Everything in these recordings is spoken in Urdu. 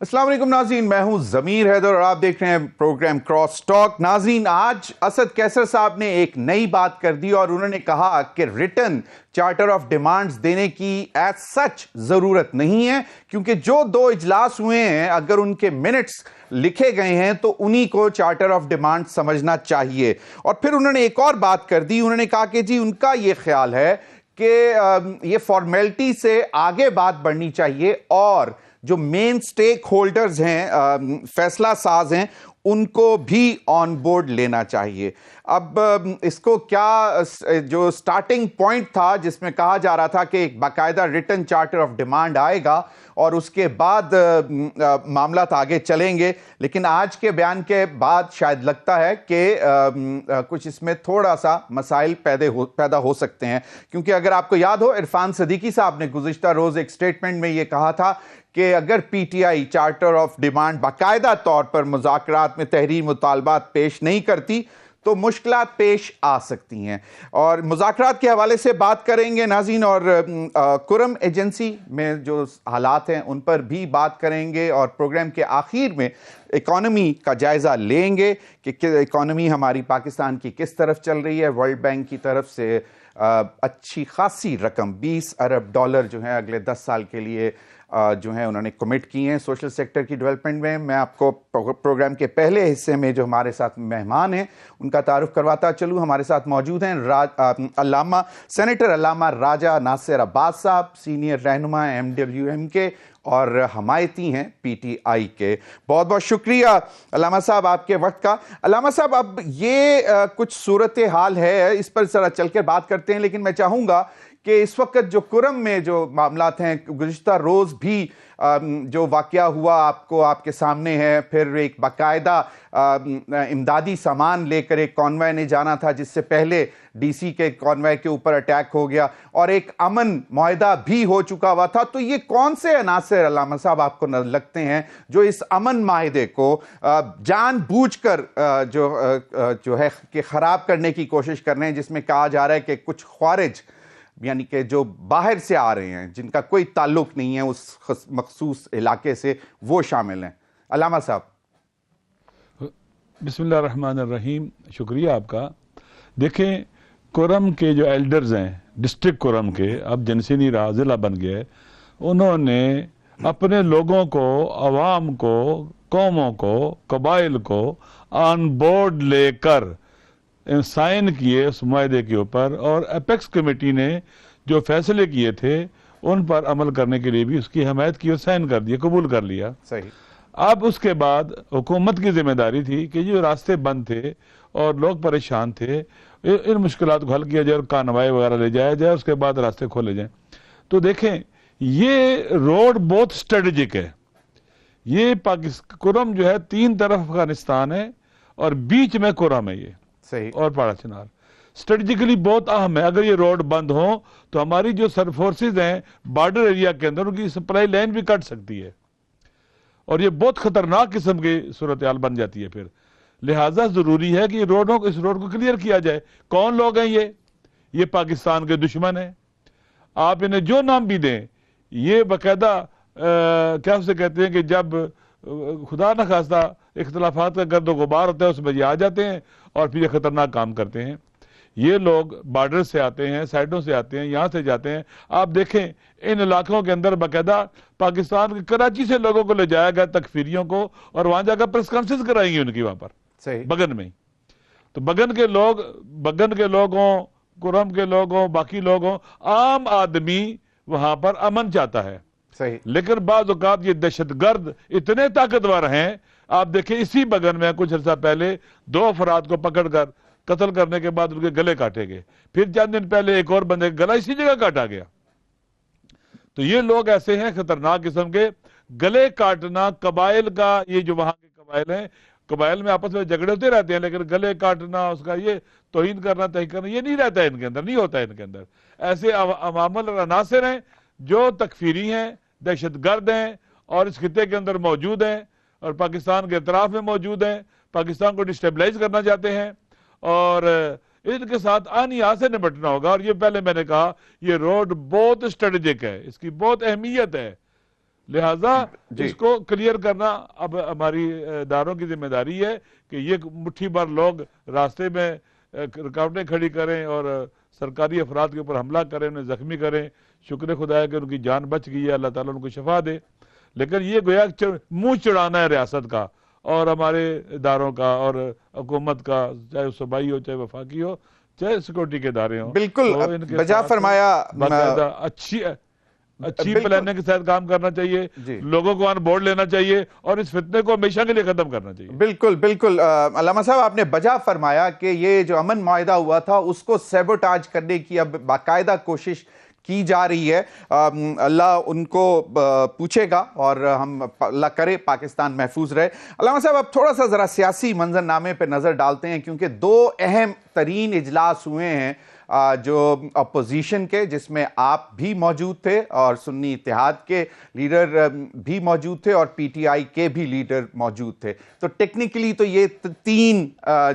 السلام علیکم ناظرین، میں ہوں ضمیر حیدر اور آپ دیکھ رہے ہیں پروگرام کراس ٹاک۔ ناظرین، آج اسد کیسر صاحب نے ایک نئی بات کر دی اور انہوں نے کہا کہ ریٹن چارٹر آف ڈیمانڈز دینے کی ایز سچ ضرورت نہیں ہے، کیونکہ جو 2 اجلاس ہوئے ہیں اگر ان کے منٹس لکھے گئے ہیں تو انہی کو چارٹر آف ڈیمانڈ سمجھنا چاہیے۔ اور پھر انہوں نے ایک اور بات کر دی، انہوں نے کہا کہ جی ان کا یہ خیال ہے کہ یہ فارمیلٹی سے آگے بات بڑھنی چاہیے اور جو مین سٹیک ہولڈرز ہیں، فیصلہ ساز ہیں، ان کو بھی آن بورڈ لینا چاہیے۔ اب اس کو کیا جو سٹارٹنگ پوائنٹ تھا جس میں کہا جا رہا تھا کہ ایک باقاعدہ ریٹن چارٹر آف ڈیمانڈ آئے گا اور اس کے بعد معاملات آگے چلیں گے، لیکن آج کے بیان کے بعد شاید لگتا ہے کہ کچھ اس میں تھوڑا سا مسائل پیدا ہو سکتے ہیں، کیونکہ اگر آپ کو یاد ہو عرفان صدیقی صاحب نے گزشتہ روز ایک سٹیٹمنٹ میں یہ کہا تھا کہ اگر P T I charter of demand باقاعدہ طور پر مذاکرات میں تحریر مطالبات پیش نہیں کرتی تو مشکلات پیش آ سکتی ہیں، اور مذاکرات کے حوالے سے بات کریں گے ناظرین، اور کرم ایجنسی میں جو حالات ہیں ان پر بھی بات کریں گے، اور پروگرام کے آخر میں اکانومی کا جائزہ لیں گے کہ اکانومی ہماری پاکستان کی کس طرف چل رہی ہے۔ ورلڈ بینک کی طرف سے اچھی خاصی رقم $20 ارب جو ہیں اگلے 10 سال کے لیے جو ہیں انہوں نے کمٹ کی ہیں سوشل سیکٹر کی ڈیولپمنٹ میں۔ میں آپ کو پروگرام کے پہلے حصے میں جو ہمارے ساتھ مہمان ہیں ان کا تعارف کرواتا چلوں۔ ہمارے ساتھ موجود ہیں سینیٹر علامہ راجہ ناصر عباس صاحب، سینئر رہنما MWM کے اور حمایتی ہیں پی ٹی آئی کے۔ بہت بہت شکریہ علامہ صاحب آپ کے وقت کا۔ علامہ صاحب، اب یہ کچھ صورتحال ہے، اس پر ذرا چل کر بات کرتے ہیں، لیکن میں چاہوں گا کہ اس وقت جو کرم میں جو معاملات ہیں، گزشتہ روز بھی جو واقعہ ہوا آپ کے سامنے ہے، پھر ایک باقاعدہ امدادی سامان لے کر ایک کانوائے نے جانا تھا جس سے پہلے ڈی سی کے کانوائے کے اوپر اٹیک ہو گیا، اور ایک امن معاہدہ بھی ہو چکا ہوا تھا۔ تو یہ کون سے عناصر علامہ صاحب آپ کو لگتے ہیں جو اس امن معاہدے کو جان بوجھ کر جو ہے کہ خراب کرنے کی کوشش کر رہے ہیں، جس میں کہا جا رہا ہے کہ کچھ خوارج یعنی کہ جو باہر سے آ رہے ہیں جن کا کوئی تعلق نہیں ہے اس مخصوص علاقے سے، وہ شامل ہیں؟ علامہ صاحب۔ بسم اللہ الرحمن الرحیم، شکریہ آپ کا۔ دیکھیں، کرم کے جو ایلڈرز ہیں ڈسٹرکٹ کرم کے، اب جنسی نہیں رہا، ضلع بن گئے، انہوں نے اپنے لوگوں کو، عوام کو، قوموں کو، قبائل کو آن بورڈ لے کر سائن کیے اس معاہدے کے اوپر، اور اپیکس کمیٹی نے جو فیصلے کیے تھے ان پر عمل کرنے کے لیے بھی اس کی حمایت کی اور سائن کر دیا، قبول کر لیا۔ صحیح۔ اب اس کے بعد حکومت کی ذمہ داری تھی کہ جو راستے بند تھے اور لوگ پریشان تھے، ان مشکلات کو حل کیا جائے اور کانوائے وغیرہ لے جایا جائے، اس کے بعد راستے کھولے جائیں۔ تو دیکھیں، یہ روڈ بہت اسٹریٹجک ہے۔ یہ کرم جو ہے 3 طرف افغانستان ہے اور بیچ میں کرم ہے یہ، صحیح، اور پاڑا چنار اسٹریٹجکلی بہت اہم ہے۔ اگر یہ روڈ بند ہو تو ہماری جو سر فورسز ہیں بارڈر ایریا کے اندر، ان کی سپلائی لائن بھی کٹ سکتی ہے، اور یہ بہت خطرناک قسم کی صورتحال بن جاتی ہے۔ پھر لہٰذا ضروری ہے کہ اس روڈ کو کلیئر کیا جائے۔ کون لوگ ہیں یہ پاکستان کے دشمن ہیں، آپ انہیں جو نام بھی دیں۔ یہ باقاعدہ کیا اسے کہتے ہیں کہ جب خدا نہ خواستہ اختلافات کا گرد و غبار ہوتا ہے اس میں یہ آ جاتے ہیں اور پھر یہ خطرناک کام کرتے ہیں۔ یہ لوگ بارڈر سے آتے ہیں، سائڈوں سے آتے ہیں، یہاں سے جاتے ہیں۔ آپ دیکھیں ان علاقوں کے اندر باقاعدہ پاکستان کے کراچی سے لوگوں کو لے جایا گیا، تکفیریوں کو، اور وہاں جا کر پریس کانفرنس کرائی گئی ان کی، وہاں پر صحیح، بگن میں۔ تو بگن کے لوگوں، کرم کے لوگوں، باقی لوگوں، عام آدمی وہاں پر امن چاہتا ہے۔ صحیح، لیکن بعض اوقات یہ دہشت گرد اتنے طاقتور ہیں۔ آپ دیکھیں اسی بگن میں کچھ عرصہ پہلے 2 افراد کو پکڑ کر قتل کرنے کے بعد ان کے گلے کاٹے گئے، پھر چند دن پہلے ایک اور بندے کا گلا اسی جگہ کاٹا گیا۔ تو یہ لوگ ایسے ہیں خطرناک قسم کے۔ گلے کاٹنا قبائل کا، یہ جو وہاں کے قبائل ہیں، قبائل میں آپس میں جھگڑے ہوتے رہتے ہیں، لیکن گلے کاٹنا، اس کا یہ توہین کرنا، تحقیر کرنا، یہ نہیں رہتا ہے ان کے اندر، نہیں ہوتا ہے ان کے اندر۔ ایسے عوامل اور عناصر ہیں جو تکفیری ہیں، دہشت گرد ہیں، اور اس خطے کے اندر موجود ہیں اور پاکستان کے اطراف میں موجود ہیں، پاکستان کو ڈسٹیبلائز کرنا چاہتے ہیں، اور ان کے ساتھ آنی سے نمٹنا ہوگا۔ اور یہ پہلے میں نے کہا، یہ روڈ بہت اسٹریٹجک ہے، اس کی بہت اہمیت ہے۔ لہذا اس کو کلیئر کرنا اب ہماری اداروں کی ذمہ داری ہے کہ یہ مٹھی بھر لوگ راستے میں رکاوٹیں کھڑی کریں اور سرکاری افراد کے اوپر حملہ کریں، انہیں زخمی کریں۔ شکر خدا ہے کہ ان کی جان بچ گئی ہے، اللہ تعالیٰ ان کو شفا دے، لیکن یہ گویا منہ چڑھانا ہے ریاست کا اور ہمارے اداروں کا اور حکومت کا، چاہے وہ صوبائی ہو، چاہے وفاقی ہو، چاہے سیکورٹی کے ادارے ہوں۔ بالکل تو ان کے بجا ساتھ فرمایا، باقاعدہ اچھی پلاننگ کے ساتھ کام کرنا چاہیے، لوگوں کو آن بورڈ لینا چاہیے اور اس فتنے کو ہمیشہ کے لیے ختم کرنا چاہیے۔ بالکل بالکل علامہ صاحب، آپ نے بجا فرمایا کہ یہ جو امن معاہدہ ہوا تھا اس کو سیبوٹاج کرنے کی اب باقاعدہ کوشش کی جا رہی ہے۔ اللہ ان کو پوچھے گا اور ہم اللہ کرے پاکستان محفوظ رہے۔ علامہ صاحب، اب تھوڑا سا ذرا سیاسی منظرنامے پہ نظر ڈالتے ہیں، کیونکہ دو اہم ترین اجلاس ہوئے ہیں جو اپوزیشن کے، جس میں آپ بھی موجود تھے اور سنی اتحاد کے لیڈر بھی موجود تھے اور پی ٹی آئی کے بھی لیڈر موجود تھے۔ تو ٹیکنیکلی تو یہ تین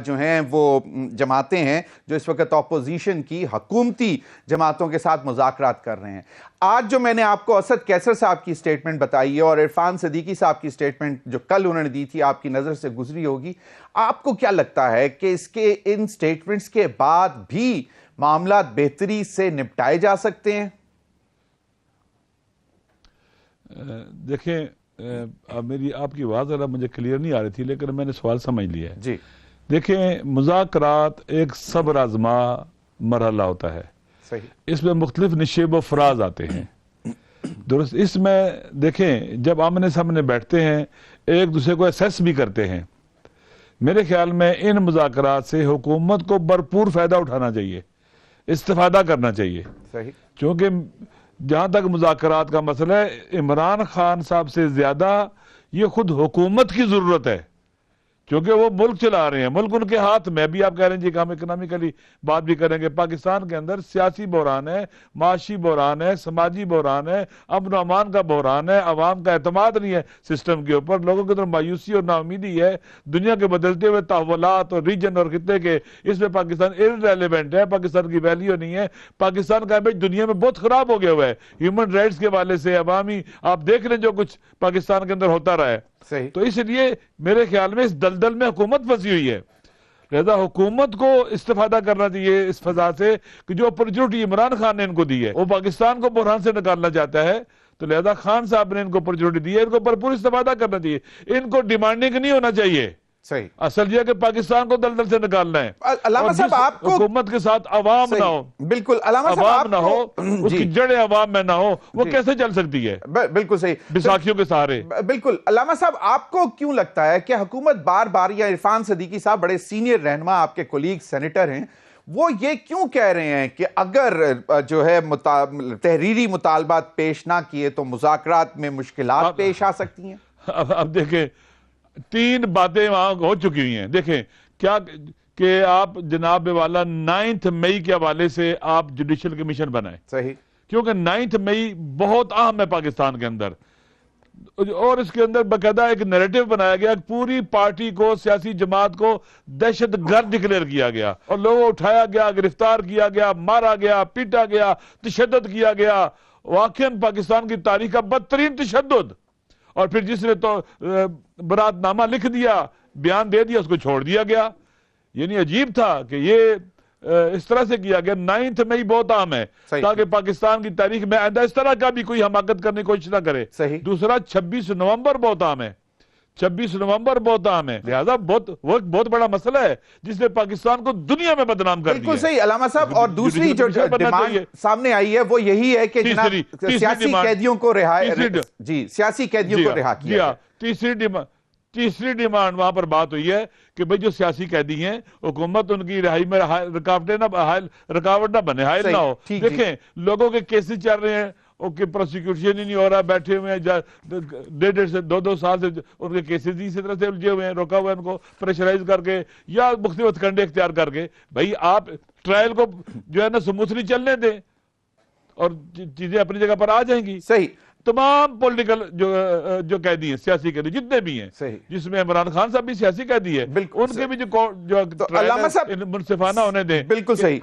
جو ہیں وہ جماعتیں ہیں جو اس وقت اپوزیشن کی حکومتی جماعتوں کے ساتھ مذاکرات کر رہے ہیں۔ آج جو میں نے آپ کو اسد کیسر صاحب کی سٹیٹمنٹ بتائی ہے اور عرفان صدیقی صاحب کی سٹیٹمنٹ جو کل انہوں نے دی تھی آپ کی نظر سے گزری ہوگی، آپ کو کیا لگتا ہے کہ اس کے ان سٹیٹمنٹس کے بعد بھی معاملات بہتری سے نپٹائے جا سکتے ہیں؟ دیکھیں، میری آپ کی آواز ذرا مجھے کلیئر نہیں آ رہی تھی، لیکن میں نے سوال سمجھ لیا ہے۔ جی دیکھیں، مذاکرات ایک صبر آزما مرحلہ ہوتا ہے، صحیح، اس میں مختلف نشیب و فراز آتے ہیں، درست۔ اس میں دیکھیں، جب آمنے سامنے بیٹھتے ہیں ایک دوسرے کو اسیس بھی کرتے ہیں۔ میرے خیال میں ان مذاکرات سے حکومت کو بھرپور فائدہ اٹھانا چاہیے، استفادہ کرنا چاہیے، صحیح، چونکہ جہاں تک مذاکرات کا مسئلہ ہے، عمران خان صاحب سے زیادہ یہ خود حکومت کی ضرورت ہے، کیونکہ وہ ملک چلا رہے ہیں، ملک ان کے ہاتھ میں۔ بھی آپ کہہ رہے ہیں جی کہ ہم اکنامیکلی بات بھی کریں گے، پاکستان کے اندر سیاسی بحران ہے، معاشی بحران ہے، سماجی بحران ہے، امن و امان کا بحران ہے، عوام کا اعتماد نہیں ہے سسٹم کے اوپر، لوگوں کی طرف مایوسی اور ناامیدی ہے، دنیا کے بدلتے ہوئے تحولات اور ریجن اور خطے کے، اس میں پاکستان ارریلیونٹ ہے، پاکستان کی ویلیو نہیں ہے، پاکستان کا امیج دنیا میں بہت خراب ہو گیا ہوا ہے، ہیومن رائٹس کے حوالے سے، عوامی، آپ دیکھ لیں جو کچھ پاکستان کے اندر ہوتا رہا ہے۔ تو اس لیے میرے خیال میں اس دلدل میں حکومت پھنسی ہوئی ہے، لہذا حکومت کو استفادہ کرنا چاہیے اس فضا سے کہ جو اپرچونٹی عمران خان نے ان کو دی ہے، وہ پاکستان کو بحران سے نکالنا چاہتا ہے، تو لہذا خان صاحب نے ان کو اپرچونٹی دی ہے، ان کو بھرپور استفادہ کرنا چاہیے، ان کو ڈیمانڈنگ نہیں ہونا چاہیے۔ صحیح، اصل یہ کہ پاکستان کو دلدل سے نکالنا ہے، علامہ اور صاحب جس آپ کو حکومت کے ساتھ عوام نہ ہو، بالکل علامہ صاحب عوام آپ نہ ہو، کو اس کی جڑیں عوام میں نہ ہو، وہ کیسے چل سکتی ہے؟ بالکل صحیح، بیساکھیوں کے سہارے۔ بالکل علامہ صاحب، آپ کو کیوں لگتا ہے کہ حکومت بار بار، یا عرفان صدیقی صاحب بڑے سینئر رہنما آپ کے کولیگ سینیٹر ہیں، وہ یہ کیوں کہہ رہے ہیں کہ اگر جو ہے تحریری مطالبات پیش نہ کیے تو مذاکرات میں مشکلات پیش آ سکتی ہیں؟ اب دیکھیں، تین باتیں وہاں ہو چکی ہوئی ہیں۔ دیکھیں کیا کہ آپ جناب والا 9 مئی کے حوالے سے آپ جوڈیشل کمیشن بنائیں، صحیح، کیونکہ 9 مئی بہت اہم ہے پاکستان کے اندر، اور اس کے اندر باقاعدہ ایک نیریٹو بنایا گیا، پوری پارٹی کو، سیاسی جماعت کو دہشت گرد ڈکلیئر کیا گیا اور لوگوں کو اٹھایا گیا، گرفتار کیا گیا، مارا گیا، پیٹا گیا، تشدد کیا گیا، واقعاً پاکستان کی تاریخ کا بدترین تشدد۔ اور پھر جس نے تو برات نامہ لکھ دیا، بیان دے دیا، اس کو چھوڑ دیا گیا۔ یعنی عجیب تھا کہ یہ اس طرح سے کیا گیا۔ 9 مئی بہت اہم ہے تاکہ پاکستان کی تاریخ میں آئندہ اس طرح کا بھی کوئی حماقت کرنے کی کوشش نہ کرے۔ دوسرا 26 نومبر بہت اہم ہے، 26 نومبر بہت اہم ہے، لہذا وہ ایک بہت بڑا مسئلہ ہے جس نے پاکستان کو دنیا میں بدنام کر دیا۔ بالکل صحیح علامہ صاحب، اور دوسری جو ڈیمانڈ سامنے آئی ہے وہ یہی ہے کہ جناب سیاسی قیدیوں کو سیاسی قیدیوں کو رہا کیا۔ تیسری ڈیمانڈ وہاں پر بات ہوئی ہے کہ بھئی جو سیاسی قیدی ہیں، حکومت ان کی رہائی میں رکاوٹ نہ بنے، حائل نہ ہو۔ دیکھیں لوگوں کے کیسز چل رہے ہیں، پروسیکیوشن ہی نہیں ہو رہا، بیٹھے ہوئے ہیں 1.5 سے 2 سال سے ان کے کیسز ہی اسی طرح سے الجھے ہوئے ہیں، روکا ہوا ہے ان کو پریشرائز کر کے یا مختلف کنڈے اختیار کر کے۔ بھئی آپ ٹرائل کو جو ہے نا سموتھلی چلنے دیں اور چیزیں اپنی جگہ پر آ جائیں گی۔ صحیح، تمام پولیٹیکل جو قیدی ہیں، سیاسی قیدی جتنے بھی ہیں، جس میں عمران خان صاحب بھی سیاسی قیدی ہے، ان کے بھی جو منصفانہ ہونے دیں۔ بالکل صحیح۔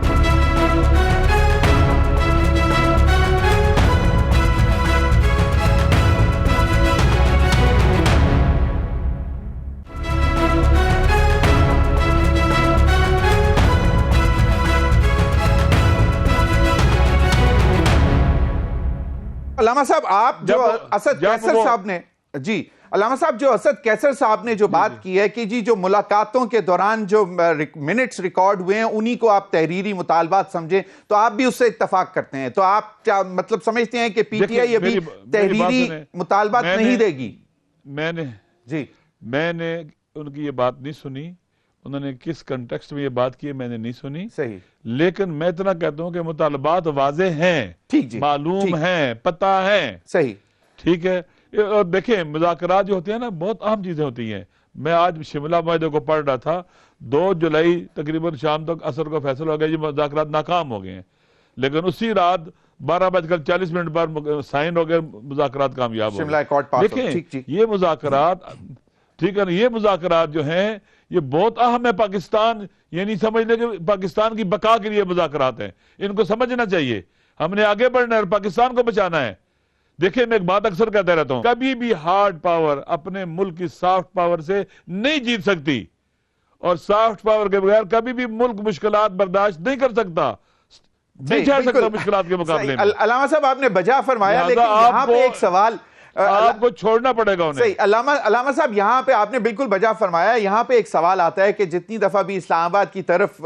علامہ صاحب آپ جو اسد کیسر صاحب نے جی علامہ صاحب جو اسد کیسر صاحب نے جو بات کی ہے کہ جی جو ملاقاتوں کے دوران جو منٹس ریکارڈ ہوئے ہیں انہی کو آپ تحریری مطالبات سمجھیں، تو آپ بھی اس سے اتفاق کرتے ہیں، تو آپ کیا مطلب سمجھتے ہیں کہ پی ٹی آئی ابھی تحریری مطالبات نہیں دے گی؟ میں نے ان کی یہ بات نہیں سنی، انہوں نے کس کنٹیکسٹ میں یہ بات کی میں نے نہیں سنی، صحیح، لیکن میں اتنا کہتا ہوں کہ مطالبات واضح ہیں، معلوم ہیں، پتہ ہیں، صحیح، ٹھیک ہے۔ اور دیکھیں مذاکرات جو ہوتے ہیں نا بہت اہم چیزیں ہوتی ہیں۔ میں آج شملہ معاہدے کو پڑھ رہا تھا، 2 جولائی تقریباً شام تک عصر کو فیصلہ ہو گیا، یہ مذاکرات ناکام ہو گئے ہیں، لیکن اسی رات 12:40 پر سائن ہو گئے، مذاکرات کامیاب ہو گئے۔ دیکھیں یہ مذاکرات، ٹھیک ہے نا، یہ مذاکرات جو ہیں یہ بہت اہم ہے۔ پاکستان یہ نہیں سمجھ لے کہ پاکستان کی بقا کے لیے مذاکرات ہیں، ان کو سمجھنا چاہیے، ہم نے آگے بڑھنا ہے اور پاکستان کو بچانا ہے۔ دیکھیں میں ایک بات اکثر کہتا رہتا ہوں، کبھی بھی ہارڈ پاور اپنے ملک کی سافٹ پاور سے نہیں جیت سکتی، اور سافٹ پاور کے بغیر کبھی بھی ملک مشکلات برداشت نہیں کر سکتا، نہیں جھیل سکتا مشکلات کے مقابلے میں۔ علامہ صاحب آپ نے بجا فرمایا، لیکن یہاں پہ ایک سوال آپ کو چھوڑنا پڑے گا انہیں۔ صحیح، علامہ صاحب یہاں پہ آپ نے بالکل بجا فرمایا، یہاں پہ ایک سوال آتا ہے کہ جتنی دفعہ بھی اسلام آباد کی طرف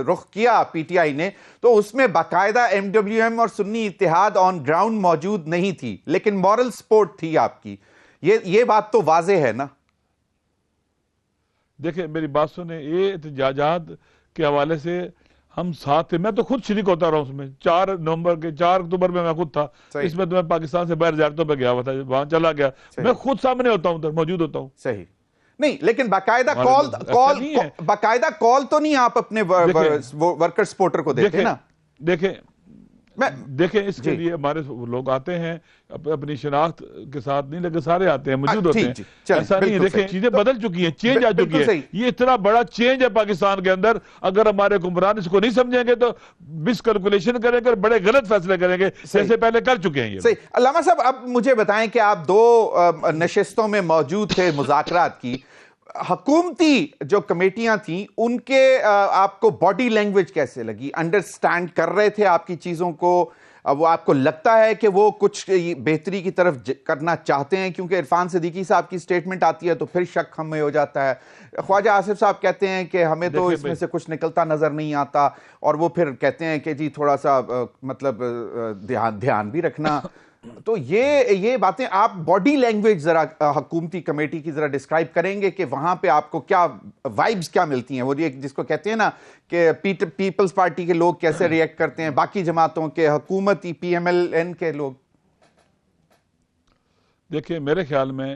رخ کیا پی ٹی آئی نے، تو اس میں باقاعدہ ایم ڈبلیو ایم اور سنی اتحاد آن گراؤنڈ موجود نہیں تھی، لیکن مورل سپورٹ تھی آپ کی، یہ بات تو واضح ہے نا؟ دیکھیں میری بات سنیں، یہ احتجاجات کے حوالے سے ہم ساتھ تھے، میں تو خود شریک ہوتا رہا ہوں اس میں، 4 اکتوبر میں خود تھا اس میں، تو میں پاکستان سے باہر زیارتوں پہ گیا ہوا تھا، وہاں چلا گیا، میں خود سامنے ہوتا ہوں، موجود ہوتا ہوں۔ صحیح، نہیں لیکن باقاعدہ کال تو نہیں آپ اپنے ورکر سپورٹر کو دیتے نا؟ دیکھیں اس کے لیے ہمارے لوگ آتے ہیں اپنی شناخت کے ساتھ نہیں، لیکن سارے آتے ہیں، موجود ہوتے ہیں، ایسا نہیں ہے۔ دیکھیں چیزیں بدل چکی ہیں، چینج آ چکی ہے، یہ اتنا بڑا چینج ہے پاکستان کے اندر، اگر ہمارے حکمران اس کو نہیں سمجھیں گے تو مس کیلکولیشن کریں گے، بڑے غلط فیصلے کریں گے، جیسے پہلے کر چکے ہیں یہ۔ صحیح، علامہ صاحب اب مجھے بتائیں کہ آپ 2 نشستوں میں موجود تھے مذاکرات کی، حکومتی جو کمیٹیاں تھیں ان کے آپ کو باڈی لینگویج کیسے لگی؟ انڈرسٹینڈ کر رہے تھے آپ کی چیزوں کو؟ وہ آپ کو لگتا ہے کہ وہ کچھ بہتری کی طرف کرنا چاہتے ہیں؟ کیونکہ عرفان صدیقی صاحب کی سٹیٹمنٹ آتی ہے تو پھر شک ہم میں ہو جاتا ہے، خواجہ آصف صاحب کہتے ہیں کہ ہمیں تو اس میں سے کچھ نکلتا نظر نہیں آتا، اور وہ پھر کہتے ہیں کہ جی تھوڑا سا مطلب دھیان بھی رکھنا۔ تو یہ باتیں آپ باڈی لینگویج ذرا حکومتی کمیٹی کی ذرا ڈسکرائب کریں گے کہ وہاں پہ آپ کو کیا وائبز کیا ملتی ہیں؟ وہ جس کو کہتے ہیں نا کہ پیپلز پارٹی کے لوگ کیسے ریئیکٹ کرتے ہیں، باقی جماعتوں کے، حکومتی پی ایم ایل این کے لوگ؟ دیکھیں میرے خیال میں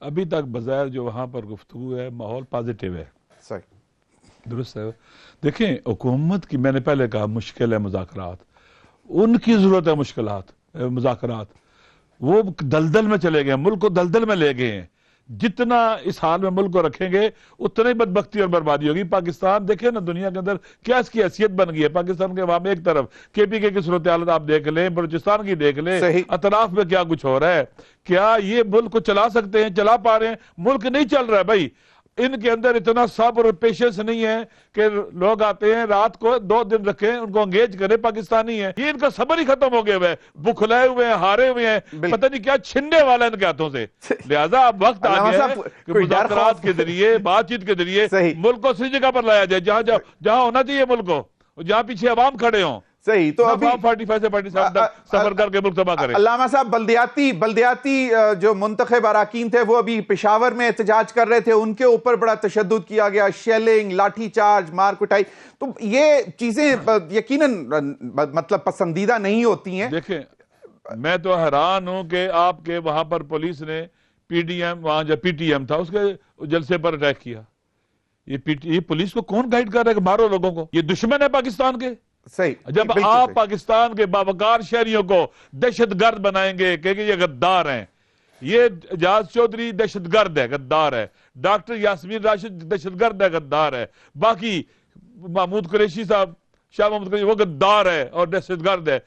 ابھی تک بظاہر جو وہاں پر گفتگو ہے ماحول پازیٹیو ہے، صحیح، درست ہے۔ دیکھیں حکومت کی، میں نے پہلے کہا مشکل ہے مذاکرات، ان کی ضرورت ہے مذاکرات، وہ دلدل میں چلے گئے، ملک کو دلدل میں لے گئے ہیں، جتنا اس حال میں ملک کو رکھیں گے اتنا ہی بدبختی اور بربادی ہوگی۔ پاکستان دیکھیں نا دنیا کے اندر کیا اس کی حیثیت بن گئی ہے، پاکستان کے عوام ایک طرف، کے پی کے کی صورتحال آپ دیکھ لیں، بلوچستان کی دیکھ لیں، اطراف میں کیا کچھ ہو رہا ہے، کیا یہ ملک کو چلا سکتے ہیں؟ چلا پا رہے ہیں؟ ملک نہیں چل رہا ہے بھائی، ان کے اندر اتنا صبر اور پیشنس نہیں ہے کہ لوگ آتے ہیں رات کو 2 دن رکھیں ان کو انگیج کریں، پاکستانی ہیں، یہ ان کا صبر ہی ختم ہو گیا ہے، بکھلائے ہوئے ہیں، ہارے ہوئے ہیں، پتہ نہیں کیا چھننے والا ان کے ہاتھوں سے۔ لہٰذا اب وقت آ گیا ہے کہ مذاکرات کے ذریعے، بات چیت کے ذریعے ملک کو اسی جگہ پر لایا جائے جہاں ہونا چاہیے ملک کو، جہاں پیچھے عوام کھڑے ہوں۔ صحیح، تو ابھی 45 سے 47 تک سفر کر کے ملک تباہ کریں۔ علامہ صاحب بلدیاتی جو منتخب اراکین تھے وہ ابھی پشاور میں احتجاج کر رہے تھے، ان کے اوپر بڑا تشدد کیا گیا، شیلنگ، لاٹھی چارج، مار کٹائی، تو یہ چیزیں یقیناً مطلب پسندیدہ نہیں ہوتی ہیں۔ دیکھیں میں تو حیران ہوں کہ آپ کے وہاں پر پولیس نے پی ڈی ایم، وہاں جو پی ٹی ایم تھا اس کے جلسے پر اٹیک کیا، یہ پولیس کو کون گائیڈ کر رہا ہے کہ مارو لوگوں کو؟ یہ دشمن ہے پاکستان کے۔ صحیح، جب آپ پاکستان کے باوقار شہریوں کو دہشت گرد بنائیں گے کہ یہ غدار ہیں، یہ اعجاز چودھری دہشت گرد ہے، غدار ہے، ڈاکٹر یاسمین راشد دہشت گرد ہے، غدار ہے، باقی محمود قریشی صاحب، شاہ محمود قریشی وہ غدار ہے اور دہشت گرد ہے،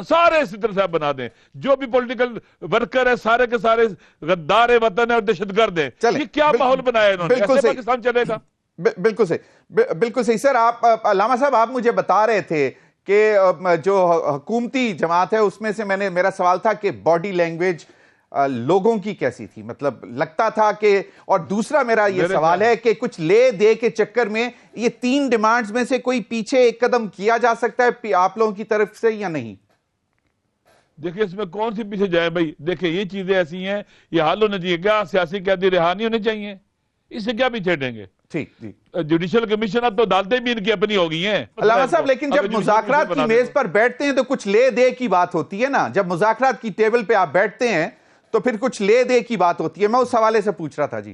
سارے اسی طرح سے بنا دیں، جو بھی پولیٹیکل ورکر ہے سارے کے سارے غدار وطن ہے اور دہشت گرد ہے۔ یہ کیا ماحول بنایا انہوں نے؟ ایسے پاکستان چلے گا؟ بالکل صحیح، بالکل صحیح۔ سر آپ علامہ صاحب آپ مجھے بتا رہے تھے کہ جو حکومتی جماعت ہے اس میں سے میرا سوال تھا کہ باڈی لینگویج لوگوں کی کیسی تھی، مطلب لگتا تھا کہ، اور دوسرا میرا یہ سوال ہے کہ کچھ لے دے کے چکر میں یہ 3 ڈیمانڈز میں سے کوئی پیچھے ایک قدم کیا جا سکتا ہے آپ لوگوں کی طرف سے یا نہیں؟ دیکھیں اس میں کون سی پیچھے جائے بھائی، دیکھیں یہ چیزیں ایسی ہیں، یہ حل ہونے چاہیے، کیا سیاسی قیدی رہا نہیں ہونے چاہیے، اس سے کیا پیچھے ہٹیں گے؟ ٹھیک جی، جوڈیشل کمیشن اب تو عدالتیں بھی ان کی اپنی ہو گئی ہیں علامہ صاحب، لیکن جب مذاکرات کی میز پر بیٹھتے ہیں تو کچھ لے دے کی بات ہوتی ہے نا، جب مذاکرات کی ٹیبل پہ آپ بیٹھتے ہیں تو پھر کچھ لے دے کی بات ہوتی ہے، میں اس حوالے سے پوچھ رہا تھا جی۔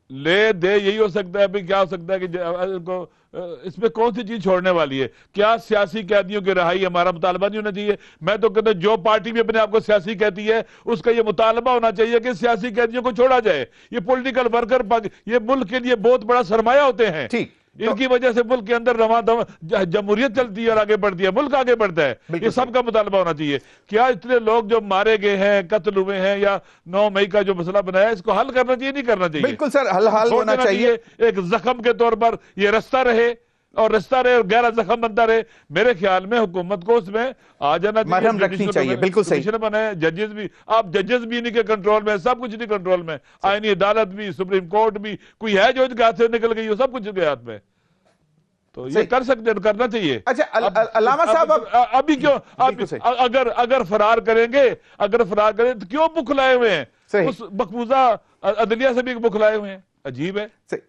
لے دے یہی ہو سکتا ہے، کیا ہو سکتا ہے کہ اس میں کون سی چیز چھوڑنے والی ہے؟ کیا سیاسی قیدیوں کی رہائی ہمارا مطالبہ نہیں ہونا چاہیے؟ میں تو کہتا ہوں جو پارٹی بھی اپنے آپ کو سیاسی کہتی ہے اس کا یہ مطالبہ ہونا چاہیے کہ سیاسی قیدیوں کو چھوڑا جائے۔ یہ پولیٹیکل ورکر یہ ملک کے لیے بہت بڑا سرمایہ ہوتے ہیں، ٹھیک، ان کی وجہ سے ملک کے اندر رواں جمہوریت چلتی ہے اور آگے بڑھتی ہے، ملک آگے بڑھتا ہے، یہ سب کا مطالبہ ہونا چاہیے۔ کیا اتنے لوگ جو مارے گئے ہیں، قتل ہوئے ہیں، یا 9 مئی کا جو مسئلہ بنایا ہے، اس کو حل کرنا چاہیے نہیں کرنا چاہیے؟ بالکل سر، حل ہونا چاہیے، ایک زخم کے طور پر یہ رستہ رہے اور گہرا زخم بنتا رہے۔ میرے خیال میں حکومت کو اس میں آ جانا چاہیے، مرہم رکھنی چاہیے، بالکل صحیح۔ کمیشن بنائے، ججز بھی، آپ ججز بھی انہی کے کنٹرول میں، سب کچھ انہی کنٹرول میں، آئینی عدالت بھی، سپریم کورٹ بھی، کوئی ہے جو ان کے ہاتھ سے نکل گئی ہو، سب کچھ ان کے ہاتھ میں، تو یہ کر سکتے ہیں، کرنا چاہیے۔ اچھا علامہ صاحب، ابھی کیوں اگر فرار کریں گے، تو کیوں بکھلائے ہوئے ہیں؟ اس مقبوضہ عدلیہ سے بھی بکھلائے ہوئے ہیں، عجیب ہے۔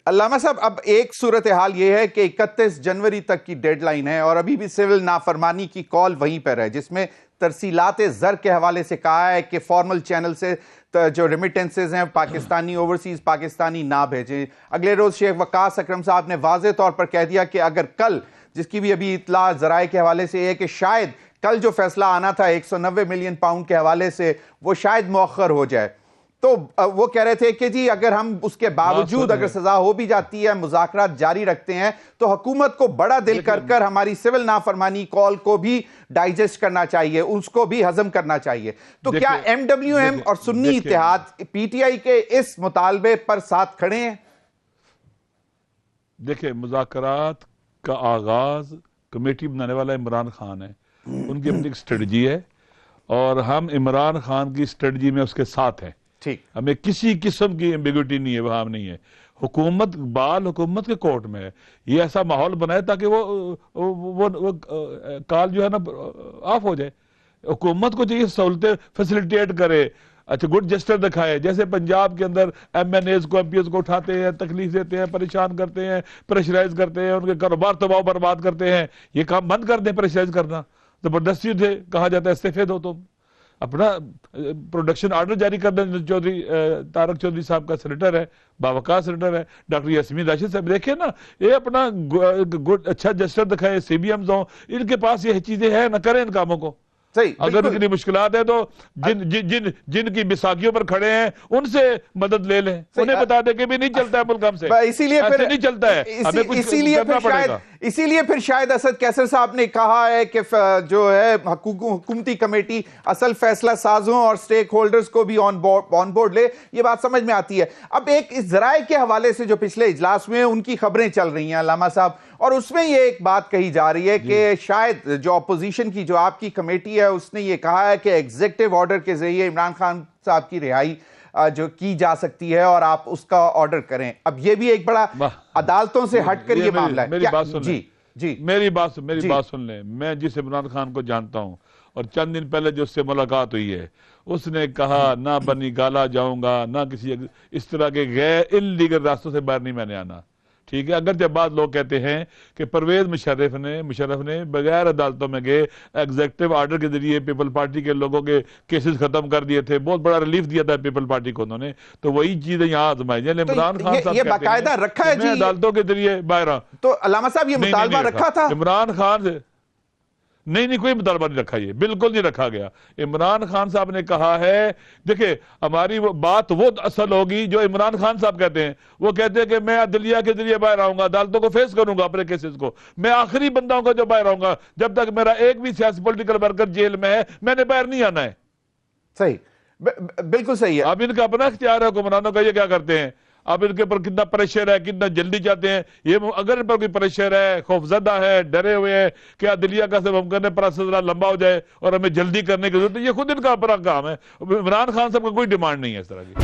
علامہ صاحب، اب ایک صورتحال یہ ہے کہ 31 جنوری تک کی ڈیڈ لائن ہے اور ابھی بھی سول نافرمانی کی کال وہیں پر ہے، جس میں ترسیلات زر کے حوالے سے کہا ہے کہ فارمل چینل سے جو ریمیٹنسز ہیں پاکستانی اوورسیز پاکستانی نہ بھیجیں۔ اگلے روز شیخ وقاص اکرم صاحب نے واضح طور پر کہہ دیا کہ اگر کل، جس کی بھی ابھی اطلاع ذرائع کے حوالے سے ہے کہ شاید کل جو فیصلہ آنا تھا 190 ملین پاؤنڈ کے حوالے سے وہ شاید مؤخر ہو جائے، تو وہ کہہ رہے تھے کہ جی اگر ہم اس کے باوجود اگر سزا ہو بھی جاتی ہے، مذاکرات جاری رکھتے ہیں، تو حکومت کو بڑا دل کر ہماری سول نافرمانی کال کو بھی ڈائجسٹ کرنا چاہیے، اس کو بھی ہضم کرنا چاہیے۔ تو کیا ایم ڈبلیو ایم اور سنی اتحاد پی ٹی آئی کے اس مطالبے پر ساتھ کھڑے ہیں؟ دیکھیں، مذاکرات کا آغاز کمیٹی بنانے والا عمران خان ہے، ان کی اپنی ایک اسٹریٹجی ہے اور ہم عمران خان کی اسٹریٹجی میں اس کے ساتھ ہیں۔ ہمیں کسی قسم کی ایمبیگوٹی نہیں ہے، وہاں نہیں ہے۔ حکومت حکومت کے کورٹ میں ہے، یہ ایسا ماحول بنائے تاکہ وہ کال جو ہے نا آف ہو جائے۔ حکومت کو چاہیے سہولتیں فیسیلیٹیٹ کرے، اچھا گڈ جسٹر دکھائے، جیسے پنجاب کے اندر ایم این ایز کو، ایم پی ایز کو اٹھاتے ہیں، تکلیف دیتے ہیں، پریشان کرتے ہیں، پریشرائز کرتے ہیں، ان کے کاروبار تباہ برباد کرتے ہیں۔ یہ کام بند کر دیں، پریشرائز کرنا، زبردستی سے کہا جاتا ہے استعفے دو، تم اپنا پروڈکشن آرڈر جاری کر دیں۔ طارق چودھری صاحب کا سینیٹر ہے، باوقار سینیٹر ہے، ڈاکٹر یاسمین راشد صاحب، دیکھیں نا، یہ اپنا اچھا جسٹر دکھائے، سی بی ایمز ہوں، ان کے پاس یہ چیزیں ہیں، نہ کریں ان کاموں کو۔ اگر ان کے لیے مشکلات ہیں تو جن کی بیساکھیوں پر کھڑے ہیں ان سے مدد لے لیں، انہیں بتا دیں کہ بھی نہیں چلتا ہے ملک ہم سے، ایسے نہیں چلتا ہے، ہمیں کچھ کرنا پڑے گا۔ اسی لیے پھر شاید اسد کیسر صاحب نے کہا ہے کہ جو ہے حکومتی کمیٹی اصل فیصلہ سازوں اور سٹیک ہولڈرز کو بھی آن بورڈ لے۔ یہ بات سمجھ میں آتی ہے۔ اب ایک اس ذرائع کے حوالے سے جو پچھلے اجلاس میں ان کی خبریں چل رہی ہیں علامہ صاحب، اور اس میں یہ ایک بات کہی جا رہی ہے کہ شاید جو اپوزیشن کی جو آپ کی کمیٹی ہے اس نے یہ کہا ہے کہ ایگزیکٹو آرڈر کے ذریعے عمران خان صاحب کی رہائی جو کی جا سکتی ہے اور آپ اس کا آرڈر کریں۔ اب یہ بھی ایک بڑا عدالتوں سے ہٹ کر یہ معاملہ ہے۔ میری بات سن لیں، میں جس عمران خان کو جانتا ہوں اور چند دن پہلے جو اس سے ملاقات ہوئی ہے، اس نے کہا نہ بنی گالا جاؤں گا، نہ کسی اس طرح کے غیر انلیگل راستوں سے باہر نہیں میں نے آنا، ٹھیک ہے۔ اگر جب بعض لوگ کہتے ہیں کہ پرویز مشرف نے بغیر عدالتوں میں گئے ایگزیکٹو آرڈر کے ذریعے پیپل پارٹی کے لوگوں کے کیسز ختم کر دیے تھے، بہت بڑا ریلیف دیا تھا پیپل پارٹی کو انہوں نے، تو وہی چیزیں یہاں آزمائی جائیں۔ عمران خان صاحب یہ باقاعدہ رکھا ہے میں عدالتوں کے ذریعے باہر آؤں، تو علامہ صاحب یہ مطالبہ رکھا تھا عمران خان سے؟ نہیں، کوئی مطالبہ نہیں رکھا، یہ بالکل نہیں رکھا گیا۔ عمران خان صاحب نے کہا ہے، دیکھیں ہماری بات وہ اصل ہوگی جو عمران خان صاحب کہتے ہیں، وہ کہتے ہیں کہ میں عدلیہ کے ذریعے باہر آؤں گا، عدالتوں کو فیس کروں گا اپنے کیسز کو، میں آخری بندہ ہوں گا جو باہر آؤں گا، جب تک میرا ایک بھی سیاسی پولیٹیکل ورکر جیل میں ہے میں نے باہر نہیں آنا ہے۔ صحیح، بالکل صحیح ہے۔ اب ان کا اپنا اختیار ہے حکمرانوں کا، یہ کیا کرتے ہیں، اب ان کے اوپر کتنا پریشر ہے, کتنا جلدی چاہتے ہیں. یہ اگر ان پر کوئی پریشر ہے, خوفزدہ ہے, ڈرے ہوئے ہیں کہ عدلیہ کا سب ہم کرنے پروسیس ذرا لمبا ہو جائے اور ہمیں جلدی کرنے کی ضرورت ہے, یہ خود ان کا اپنا کام ہے. عمران خان صاحب کا کوئی ڈیمانڈ نہیں ہے اس طرح کی.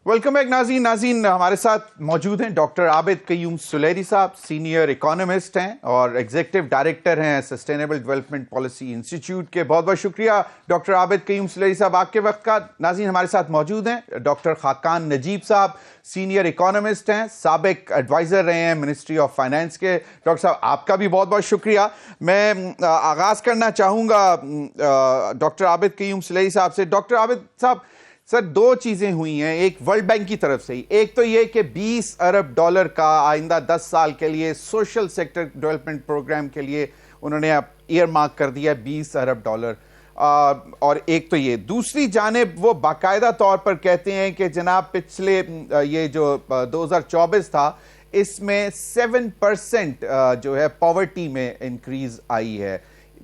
ویلکم بیک ناظرین ہمارے ساتھ موجود ہیں ڈاکٹر عابد قیوم سلیری صاحب, سینئر اکانومسٹ ہیں اور ایگزیکٹو ڈائریکٹر ہیں سسٹینیبل ڈیولپمنٹ پالیسی انسٹیٹیوٹ کے. بہت بہت شکریہ ڈاکٹر عابد قیوم سلیری صاحب آپ کے وقت کا. ناظرین ہمارے ساتھ موجود ہیں ڈاکٹر خاقان نجیب صاحب, سینئر اکانومسٹ ہیں, سابق ایڈوائزر رہے ہیں منسٹری آف فائنانس کے. ڈاکٹر صاحب آپ کا بھی بہت بہت شکریہ. میں آغاز کرنا چاہوں گا ڈاکٹر عابد قیوم سلیری صاحب سے. ڈاکٹر عابد صاحب, سر دو چیزیں ہوئی ہیں, ایک ورلڈ بینک کی طرف سے ہی, ایک تو یہ کہ $20 ارب کا آئندہ 10 سال کے لیے سوشل سیکٹر ڈیولپمنٹ پروگرام کے لیے انہوں نے ایئر مارک کر دیا $20 ارب, اور ایک تو یہ. دوسری جانب وہ باقاعدہ طور پر کہتے ہیں کہ جناب پچھلے یہ جو 2024 تھا اس میں 7% جو ہے پاورٹی میں انکریز آئی ہے.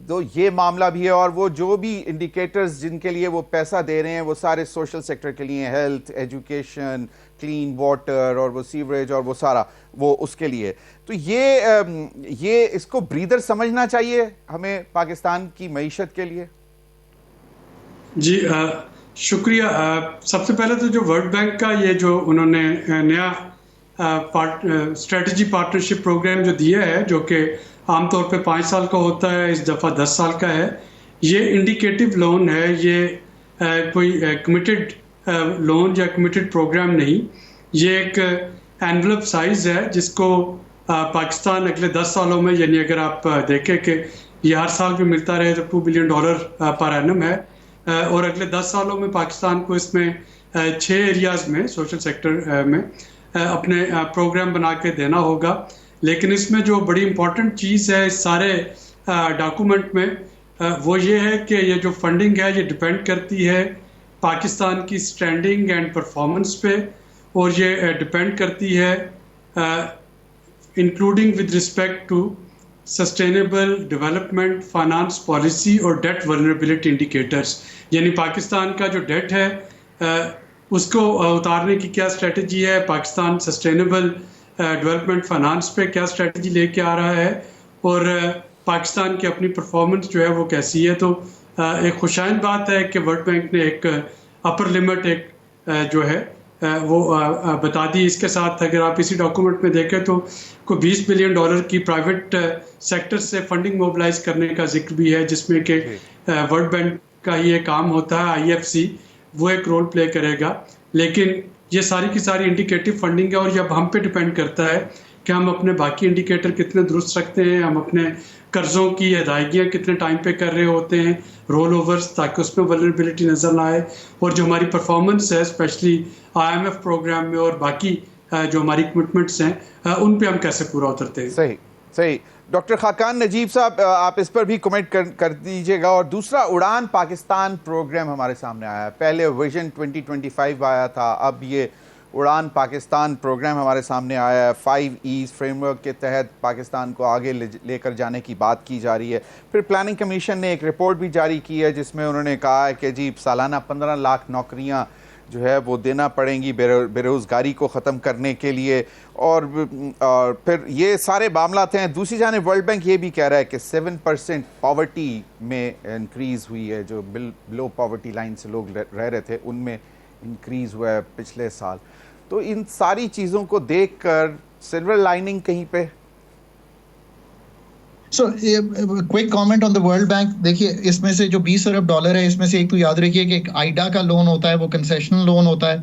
تو یہ معاملہ بھی ہے, اور وہ جو بھی انڈیکیٹرز جن کے لیے وہ پیسہ دے رہے ہیں وہ سارے سوشل سیکٹر کے لیے, ہیلتھ, ایجوکیشن, کلین واٹر اور وہ سیوریج اور وہ سارا وہ اس کے لیے. تو یہ اس کو بریدر سمجھنا چاہیے ہمیں پاکستان کی معیشت کے لیے. جی شکریہ. سب سے پہلے تو جو ورلڈ بینک کا یہ جو انہوں نے نیا اسٹریٹجی پارٹنرشپ پروگرام جو دیا ہے, جو کہ عام طور پہ 5 سال کا ہوتا ہے, اس دفعہ 10 سال کا ہے, یہ انڈیکیٹو لون ہے, یہ کوئی کمیٹڈ لون یا کمیٹڈ پروگرام نہیں. یہ ایک اینولپ سائز ہے جس کو پاکستان اگلے 10 سالوں میں, یعنی اگر آپ دیکھیں کہ یہ ہر سال بھی ملتا رہے تو $2 بلین پر اینم ہے, اور اگلے 10 سالوں میں پاکستان کو اس میں 6 ایریاز میں سوشل سیکٹر میں اپنے پروگرام بنا کے دینا ہوگا. لیکن اس میں جو بڑی امپورٹنٹ چیز ہے اس سارے ڈاکومنٹ میں وہ یہ ہے کہ یہ جو فنڈنگ ہے یہ ڈپینڈ کرتی ہے پاکستان کی سٹینڈنگ اینڈ پرفارمنس پہ, اور یہ ڈپینڈ کرتی ہے including with respect to sustainable development finance policy اور ڈیٹ ولنریبلٹی انڈیکیٹرز. یعنی پاکستان کا جو ڈیٹ ہے اس کو اتارنے کی کیا اسٹریٹجی ہے, پاکستان سسٹینیبل ڈیولپمنٹ فائنانس پہ کیا اسٹریٹجی لے کے آ رہا ہے, اور پاکستان کی اپنی پرفارمنس جو ہے وہ کیسی ہے. تو ایک خوشائند بات ہے کہ ورلڈ بینک نے ایک اپر لمٹ ایک جو ہے وہ بتا دی. اس کے ساتھ اگر آپ اسی ڈاکومنٹ میں دیکھیں تو کوئی $20 بلین کی پرائیویٹ سیکٹر سے فنڈنگ موبلائز کرنے کا ذکر بھی ہے, جس میں کہ ورلڈ بینک کا ہی ایک کام ہوتا ہے, IFC وہ ایک رول پلے کرے گا. لیکن یہ ساری کی ساری انڈیکیٹو فنڈنگ ہے, اور یہ اب ہم پہ ڈپینڈ کرتا ہے کہ ہم اپنے باقی انڈیکیٹر کتنے درست رکھتے ہیں, ہم اپنے قرضوں کی ادائیگیاں کتنے ٹائم پہ کر رہے ہوتے ہیں, رول اوورز, تاکہ اس میں ولنریبلٹی نظر نہ آئے, اور جو ہماری پرفارمنس ہے اسپیشلی IMF پروگرام میں اور باقی جو ہماری کمٹمنٹس ہیں ان پہ ہم کیسے پورا اترتے ہیں. صحیح. ڈاکٹر خاقان نجیب صاحب آپ اس پر بھی کمنٹ کر دیجیے گا. اور دوسرا اڑان پاکستان پروگرام ہمارے سامنے آیا ہے, پہلے ویژن 2025 آیا تھا, اب یہ اڑان پاکستان پروگرام ہمارے سامنے آیا ہے. 5 ایز فریم ورک کے تحت پاکستان کو آگے لے کر جانے کی بات کی جا رہی ہے. پھر پلاننگ کمیشن نے ایک رپورٹ بھی جاری کی ہے جس میں انہوں نے کہا ہے کہ جی سالانہ 15 لاکھ نوکریاں جو ہے وہ دینا پڑیں گی بے روزگاری کو ختم کرنے کے لیے, اور پھر یہ سارے معاملات ہیں. دوسری جانب ورلڈ بینک یہ بھی کہہ رہا ہے کہ 7% پاورٹی میں انکریز ہوئی ہے, جو بلو پاورٹی لائن سے لوگ رہ رہے تھے ان میں انکریز ہوا ہے پچھلے سال. تو ان ساری چیزوں کو دیکھ کر سلور لائننگ کہیں پہ. So quick comment on the world bank. دیکھیے اس میں سے جو $20 ارب ہے اس میں سے ایک تو یاد رکھیے کہ ایک آئیڈا کا لون ہوتا ہے, وہ کنسیشنل لون ہوتا ہے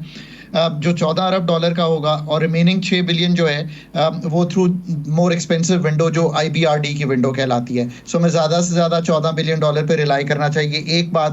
جو $14 ارب کا ہوگا, اور ریمیننگ 6 بلین جو ہے وہ تھرو مور ایکسپینسو ونڈو جو IBRD کی ونڈو کہلاتی ہے. سو میں زیادہ سے زیادہ $14 بلین پہ ریلائی کرنا چاہیے. ایک بات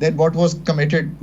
then what was committed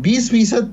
20%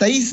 23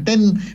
10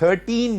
13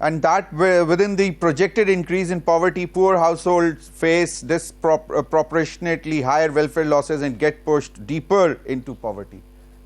and that within the projected increase in poverty, poor households face disproportionately higher welfare losses and get pushed deeper into poverty.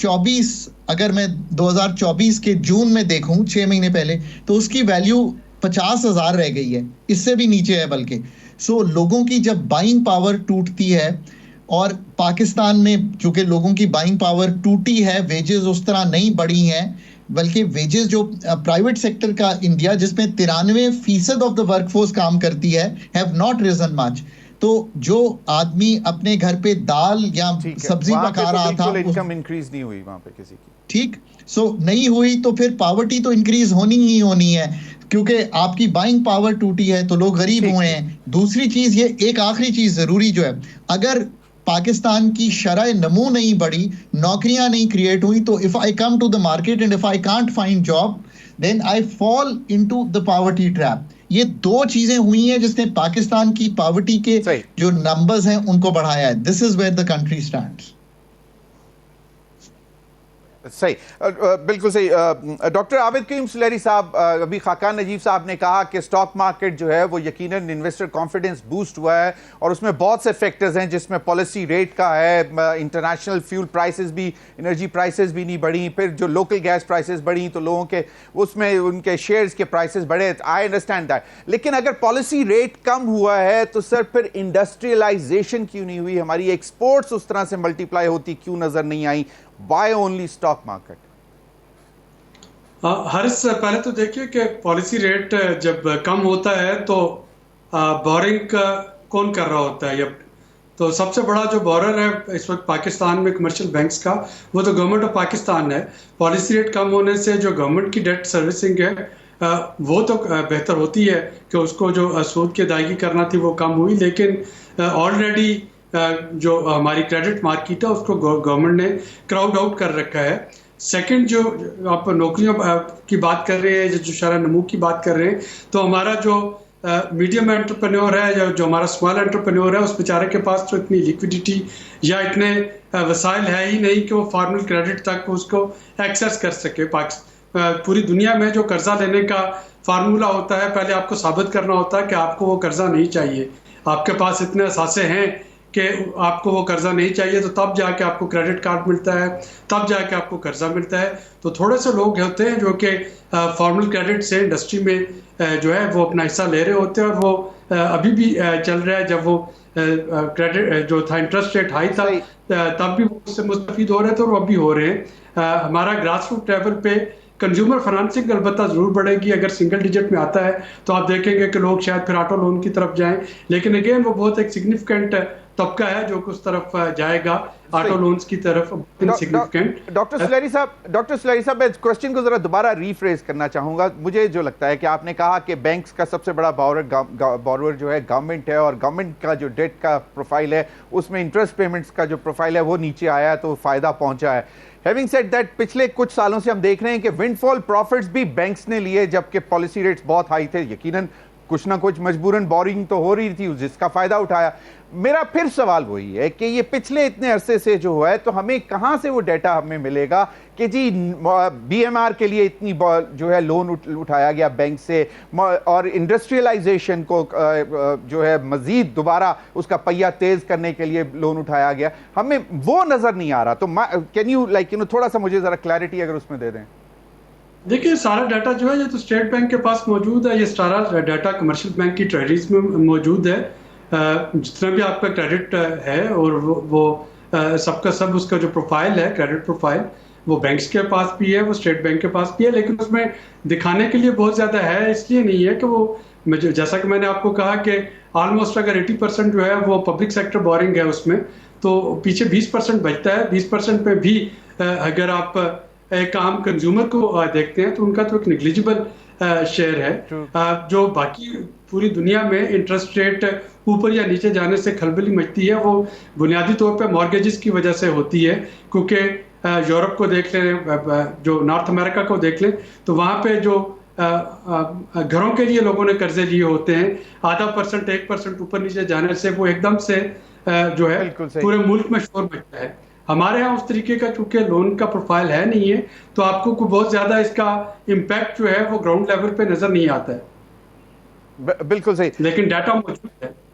24 اگر میں 2024 کے جون میں دیکھوں 6 مہینے پہلے تو اس کی ویلیو 50,000 رہ گئی ہے, اس سے بھی نیچے ہے بلکہ. سو لوگوں کی جب بائنگ پاور ٹوٹتی ہے, اور پاکستان میں چونکہ لوگوں کی بائنگ پاور ٹوٹی ہے, ویجز اس طرح نہیں بڑھی ہیں, بلکہ ویجز جو پرائیویٹ سیکٹر کا انڈیا جس میں 93% آف دا ورک فورس کام کرتی ہے ہیو ناٹ ریزن مچ. تو جو آدمی اپنے گھر پہ دال یا سبزی پکا رہا تھا, انکم انکریز نہیں ہوئی وہاں پہ کسی کی, ٹھیک, سو نہیں ہوئی تو پھر پاورٹی تو انکریز ہونی ہی ہونی ہے, کیونکہ آپ کی بائنگ پاور ٹوٹی ہے تو لوگ غریب ہوئے ہیں. دوسری چیز یہ, ایک آخری چیز ضروری جو ہے, اگر پاکستان کی شرح نمو نہیں بڑھی, نوکریاں نہیں کریٹ ہوئی, تو if I come to the market and if I can't find job, then I fall into the poverty trap. یہ دو چیزیں ہوئی ہیں جس نے پاکستان کی پاورٹی کے جو نمبرز ہیں ان کو بڑھایا ہے. This is where the country stands. صحیح, بالکل صحیح. ڈاکٹر عابد کریم سلیری صاحب, ابھی خاقان نجیب صاحب نے کہا کہ سٹاک مارکیٹ جو ہے وہ یقیناً انویسٹر کانفیڈنس بوسٹ ہوا ہے, اور اس میں بہت سے فیکٹرز ہیں جس میں پالیسی ریٹ کا ہے, انٹرنیشنل فیول پرائسز بھی, انرجی پرائسز بھی نہیں بڑھی, پھر جو لوکل گیس پرائسز بڑھی تو لوگوں کے اس میں ان کے شیئرز کے پرائسز بڑھے. آئی انڈرسٹینڈ دیٹ, لیکن اگر پالیسی ریٹ کم ہوا ہے تو سر پھر انڈسٹریلائزیشن کیوں نہیں ہوئی, ہماری ایکسپورٹس اس طرح سے ملٹیپلائی ہوتی کیوں نظر نہیں آئی؟ Why only stock market? Haris, پہلے تو دیکھیے کہ پالیسی ریٹ جب کم ہوتا ہے تو بورنگ کون کر رہا ہوتا ہے؟ تو سب سے بڑا جو بورر ہے اس وقت پاکستان میں کمرشل بینکس کا, وہ تو گورنمنٹ آف پاکستان ہے. پالیسی ریٹ کم ہونے سے جو گورنمنٹ کی ڈیٹ سروسنگ ہے وہ تو بہتر ہوتی ہے کہ اس کو جو سود کی ادائیگی کرنا تھی وہ کم ہوئی, لیکن آلریڈی جو ہماری کریڈٹ مارکیٹ ہے اس کو گورنمنٹ نے کراؤڈ آؤٹ کر رکھا ہے. سیکنڈ, جو آپ نوکریوں کی بات کر رہے ہیں, جو شرح نمو کی بات کر رہے ہیں, تو ہمارا جو میڈیم انٹرپرینور ہے, جو ہمارا اسمال انٹرپرینور ہے, اس بیچارے کے پاس تو اتنی لیکوڈیٹی یا اتنے وسائل ہے ہی نہیں کہ وہ فارمل کریڈٹ تک اس کو ایکسیس کر سکے. پوری دنیا میں جو قرضہ لینے کا فارمولا ہوتا ہے, پہلے آپ کو ثابت کرنا ہوتا ہے کہ آپ کو وہ قرضہ نہیں چاہیے, آپ کے پاس اتنے اثاثے ہیں کہ آپ کو وہ قرضہ نہیں چاہیے, تو تب جا کے آپ کو کریڈٹ کارڈ ملتا ہے, تب جا کے آپ کو قرضہ ملتا ہے. تو تھوڑے سے لوگ ہوتے ہیں جو کہ فارمل کریڈٹ سے انڈسٹری میں جو ہے وہ اپنا حصہ لے رہے ہوتے ہیں, اور وہ ابھی بھی چل رہا ہے. جب وہ کریڈٹ جو تھا انٹرسٹ ریٹ ہائی تھا تب بھی وہ اس سے مستفید ہو رہے تھے, اور وہ اب بھی ہو رہے ہیں. ہمارا گراس روٹ لیول پہ کنزیومر فائنانسنگ البتہ ضرور بڑھے گی. اگر سنگل ڈیجٹ میں آتا ہے تو آپ دیکھیں گے کہ لوگ شاید پھر آٹو لون کی طرف جائیں, لیکن اگین وہ بہت ایک سگنیفیکنٹ طبقہ ہے جو اس طرف جائے گا, آٹو لونز کی طرف. ڈاکٹر سلیری صاحب, میں اس کوسچن کو ذرا دوبارہ ریفریز کرنا چاہوں گا. مجھے جو لگتا ہے کہ آپ نے کہا کہ بینکس کا سب سے بڑا بورور جو ہے گورنمنٹ ہے, اور گورنمنٹ کا جو ڈیٹ کا پروفائل ہے اس میں انٹرسٹ پیمنٹس کا جو پروفائل ہے وہ نیچے آیا تو فائدہ پہنچا ہے. ہیونگ سیڈ دیٹ, پچھلے کچھ سالوں سے ہم دیکھ رہے ہیں کہ ونڈ فال پروفٹس بھی بینکس نے لیے جبکہ پالیسی ریٹس بہت ہائی تھے. یقیناً کچھ نہ کچھ مجبوراً بورنگ تو ہو رہی تھی, جس کا فائدہ اٹھایا. میرا پھر سوال وہی ہے کہ یہ پچھلے اتنے عرصے سے جو ہے تو ہمیں کہاں سے وہ ڈیٹا ہمیں ملے گا کہ جی بی ایم آر کے لیے اتنی جو ہے لون اٹھایا گیا بینک سے, اور انڈسٹریلائزیشن کو جو ہے مزید دوبارہ اس کا پہیہ تیز کرنے کے لیے لون اٹھایا گیا, ہمیں وہ نظر نہیں آ رہا. تو کین یو تھوڑا سا مجھے ذرا کلیئرٹی اگر اس میں دے دیں. دیکھیے, سارا ڈیٹا جو ہے یہ تو اسٹیٹ بینک کے پاس موجود ہے, یہ سارا ڈیٹا کمرشل بینک کی ٹریڈریز میں موجود ہے. جتنا بھی آپ کا کریڈٹ ہے اور وہ سب کا سب اس کا جو پروفائل ہے, کریڈٹ پروفائل, وہ بینکس کے پاس بھی ہے, وہ اسٹیٹ بینک کے پاس بھی ہے, لیکن اس میں دکھانے کے لیے بہت زیادہ ہے. اس لیے نہیں ہے کہ وہ, جیسا کہ میں نے آپ کو کہا کہ آلموسٹ اگر 80% جو ہے وہ پبلک سیکٹر بورنگ ہے اس میں, تو پیچھے 20% بچتا ہے. 20% پہ بھی اگر آپ ایک عام کنزیومر کو دیکھتے ہیں تو ان کا تو ایک نیگلیجبل شیئر ہے. جو باقی پوری دنیا میں انٹرسٹ ریٹ اوپر یا نیچے جانے سے کھلبلی مچتی ہے وہ بنیادی طور پہ مارگیجز کی وجہ سے ہوتی ہے, کیونکہ یورپ کو دیکھ لیں, جو نارتھ امریکہ کو دیکھ لیں, تو وہاں پہ جو گھروں کے لیے لوگوں نے قرضے لیے ہوتے ہیں, 0.5% 1% اوپر نیچے جانے سے وہ ایک دم سے جو ہے پورے ملک میں شور مچتا ہے. ہمارے ہاں اس طریقے کا چونکہ لون کا پروفائل ہے نہیں ہے, تو آپ کو بہت زیادہ اس کا امپیکٹ جو ہے وہ گراؤنڈ لیول پہ نظر نہیں آتا ہے. بالکل صحیح, لیکن ڈیٹا موجود ہے.